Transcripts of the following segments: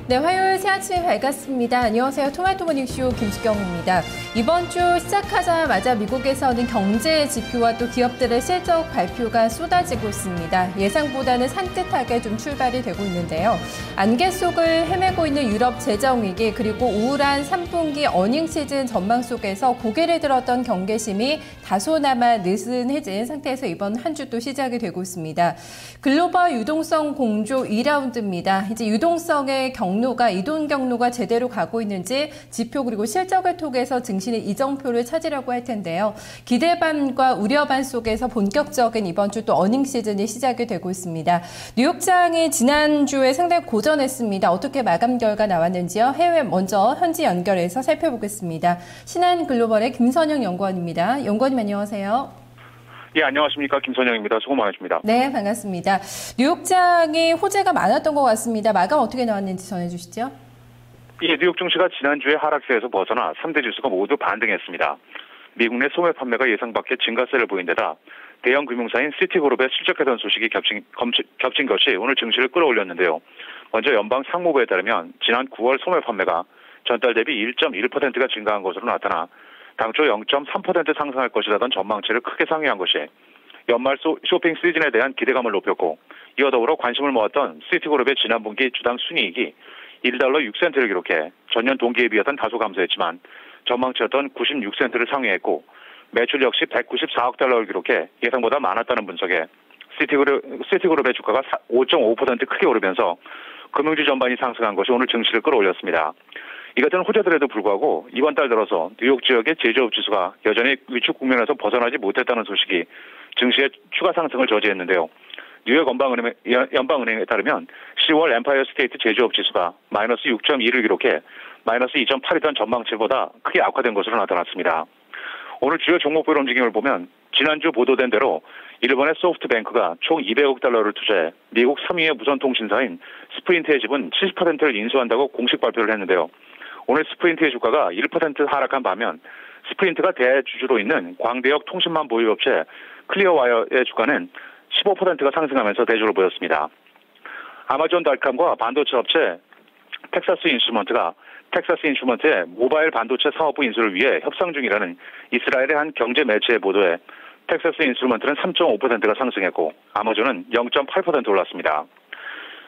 네, 화요일 새 아침이 밝았습니다. 안녕하세요. 토마토모닝쇼 김수경입니다. 이번 주 시작하자마자 미국에서는 경제 지표와 또 기업들의 실적 발표가 쏟아지고 있습니다. 예상보다는 산뜻하게 좀 출발이 되고 있는데요. 안개 속을 헤매고 있는 유럽 재정위기 그리고 우울한 3분기 어닝 시즌 전망 속에서 고개를 들었던 경계심이 다소나마 느슨해진 상태에서 이번 한 주도 시작이 되고 있습니다. 글로벌 유동성 공조 2라운드입니다. 이제 유동성의 이동 경로가 제대로 가고 있는지 지표 그리고 실적을 통해서 증시는 이정표를 찾으려고 할 텐데요. 기대 반과 우려 반 속에서 본격적인 이번 주 또 어닝 시즌이 시작이 되고 있습니다. 뉴욕장이 지난주에 상당히 고전했습니다. 어떻게 마감 결과 나왔는지요? 해외 먼저 현지 연결해서 살펴보겠습니다. 신한글로벌의 김선영 연구원입니다. 연구원님 안녕하세요. 예, 안녕하십니까. 김선영입니다. 수고 많으십니다. 네, 반갑습니다. 뉴욕장이 호재가 많았던 것 같습니다. 마감 어떻게 나왔는지 전해주시죠. 예, 뉴욕 증시가 지난주에 하락세에서 벗어나 3대 지수가 모두 반등했습니다. 미국 내 소매 판매가 예상 밖의 증가세를 보인 데다 대형 금융사인 시티그룹의 실적 개선 소식이 겹친 것이 오늘 증시를 끌어올렸는데요. 먼저 연방 상무부에 따르면 지난 9월 소매 판매가 전달 대비 1.1%가 증가한 것으로 나타나 당초 0.3% 상승할 것이라던 전망치를 크게 상회한 것이 연말 쇼핑 시즌에 대한 기대감을 높였고 이어 더불어 관심을 모았던 시티그룹의 지난 분기 주당 순이익이 1달러 6센트를 기록해 전년 동기에 비하면 다소 감소했지만 전망치였던 96센트를 상회했고 매출 역시 194억 달러를 기록해 예상보다 많았다는 분석에 시티그룹의 주가가 5.5% 크게 오르면서 금융주 전반이 상승한 것이 오늘 증시를 끌어올렸습니다. 이 같은 호재들에도 불구하고 이번 달 들어서 뉴욕 지역의 제조업 지수가 여전히 위축 국면에서 벗어나지 못했다는 소식이 증시의 추가 상승을 저지했는데요. 뉴욕 연방은행에 따르면 10월 엠파이어 스테이트 제조업 지수가 마이너스 6.2를 기록해 마이너스 2.8이던 전망치보다 크게 악화된 것으로 나타났습니다. 오늘 주요 종목별 움직임을 보면 지난주 보도된 대로 일본의 소프트뱅크가 총 200억 달러를 투자해 미국 3위의 무선통신사인 스프린트의 지분 70%를 인수한다고 공식 발표를 했는데요. 오늘 스프린트의 주가가 1% 하락한 반면 스프린트가 대주주로 있는 광대역 통신망 보유업체 클리어와이어의 주가는 15%가 상승하면서 대조를 보였습니다. 아마존닷컴과 반도체 업체 텍사스 인슈먼트의 모바일 반도체 사업부 인수를 위해 협상 중이라는 이스라엘의 한 경제 매체의 보도에 텍사스 인슈먼트는 3.5%가 상승했고 아마존은 0.8% 올랐습니다.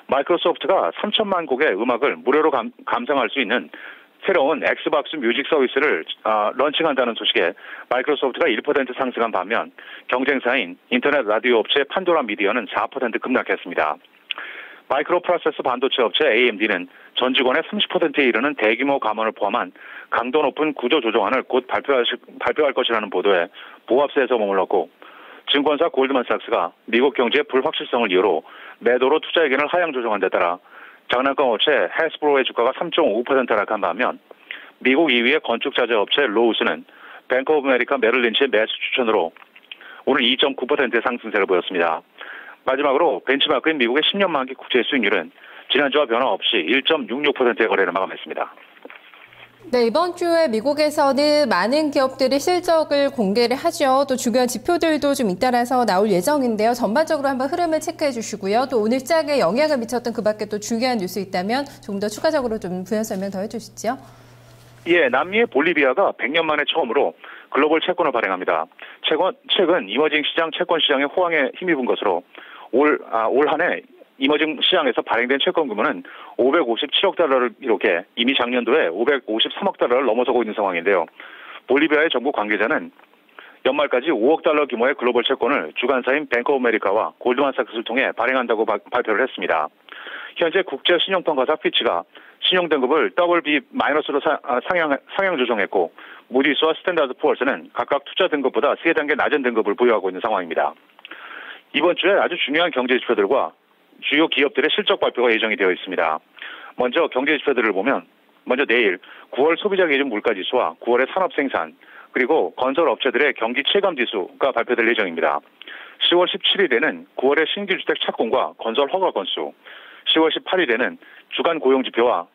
마이크로소프트가 3천만 곡의 음악을 무료로 감상할 수 있는 새로운 엑스박스 뮤직 서비스를 런칭한다는 소식에 마이크로소프트가 1% 상승한 반면 경쟁사인 인터넷 라디오 업체 판도라 미디어는 4% 급락했습니다. 마이크로 프로세서 반도체 업체 AMD는 전 직원의 30%에 이르는 대규모 감원을 포함한 강도 높은 구조 조정안을 곧 발표할 것이라는 보도에 보합세에서 머물렀고 증권사 골드만삭스가 미국 경제의 불확실성을 이유로 매도로 투자 의견을 하향 조정한 데 따라 장난감 업체 해스브로의 주가가 3.5% 하락한 반면 미국 2위의 건축자재 업체 로우스는 뱅크 오브 아메리카 메릴린치의 매수 추천으로 오늘 2.9%의 상승세를 보였습니다. 마지막으로 벤치마크인 미국의 10년 만기 국채 수익률은 지난주와 변화없이 1.66%의 거래를 마감했습니다. 네, 이번 주에 미국에서는 많은 기업들이 실적을 공개를 하죠. 또 중요한 지표들도 좀 잇따라서 나올 예정인데요. 전반적으로 한번 흐름을 체크해 주시고요. 또 오늘 시장에 영향을 미쳤던 그 밖에 또 중요한 뉴스 있다면 조금 더 추가적으로 좀 부연 설명 더 해주시죠. 예, 남미의 볼리비아가 100년 만에 처음으로 글로벌 채권을 발행합니다. 최근 이머징 시장 채권 시장의 호황에 힘입은 것으로 올 한 해 이머징 시장에서 발행된 채권 규모는 557억 달러를 기록해 이미 작년도에 553억 달러를 넘어서고 있는 상황인데요. 볼리비아의 정부 관계자는 연말까지 5억 달러 규모의 글로벌 채권을 주관사인 뱅크 오브 아메리카와 골드만삭스를 통해 발행한다고 발표를 했습니다. 현재 국제 신용평가사 피치가 신용 등급을 BB-로 상향 조정했고 무디스와 스탠다드 푸어스는 각각 투자 등급보다 3단계 낮은 등급을 부여하고 있는 상황입니다. 이번 주에 아주 중요한 경제 지표들과 주요 기업들의 실적 발표가 예정이 되어 있습니다. 먼저 경제 지표들을 보면 내일 9월 소비자 기준 물가지수와 9월의 산업생산 그리고 건설 업체들의 경기 체감지수가 발표될 예정입니다. 10월 17일에는 9월의 신규주택 착공과 건설 허가 건수, 10월 18일에는 주간 고용지표와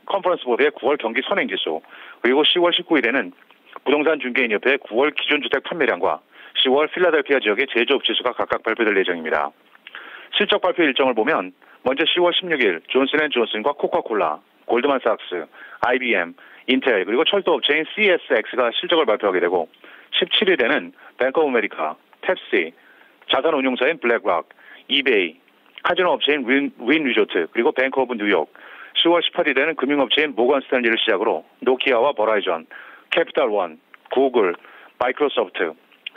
컨퍼런스 보드의 9월 경기 선행지수, 그리고 10월 19일에는 부동산 중개인협회의 9월 기존주택 판매량과 10월 필라델피아 지역의 제조업 지수가 각각 발표될 예정입니다. 실적 발표 일정을 보면 먼저 10월 16일 존슨앤존슨과 코카콜라, 골드만삭스, IBM, 인텔 그리고 철도업체인 CSX가 실적을 발표하게 되고 17일에는 뱅크 오브 아메리카, 펩시, 자산운용사인 블랙락, 이베이, 카지노 업체인 윈 리조트 그리고 뱅크 오브 뉴욕, 10월 18일에는 금융업체인 모건 스탠리를 시작으로 노키아와 버라이전, 캐피탈원, 구글, 마이크로소프트,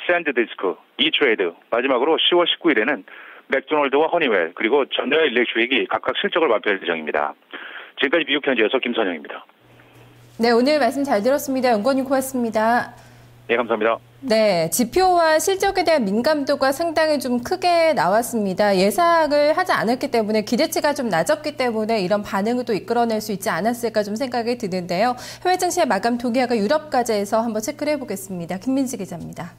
샌드디스크, 이트레이드, 마지막으로 10월 19일에는 맥도널드와 허니웰 그리고 전자 일렉트릭이 각각 실적을 발표할 예정입니다. 지금까지 미국 현지에서 김선영입니다. 네, 오늘 말씀 잘 들었습니다. 연구원님 고맙습니다. 네, 감사합니다. 네, 지표와 실적에 대한 민감도가 상당히 좀 크게 나왔습니다. 예상을 하지 않았기 때문에 기대치가 좀 낮았기 때문에 이런 반응을 또 이끌어낼 수 있지 않았을까 좀 생각이 드는데요. 해외 증시의 마감 동향을 유럽까지해서 한번 체크를 해보겠습니다. 김민지 기자입니다.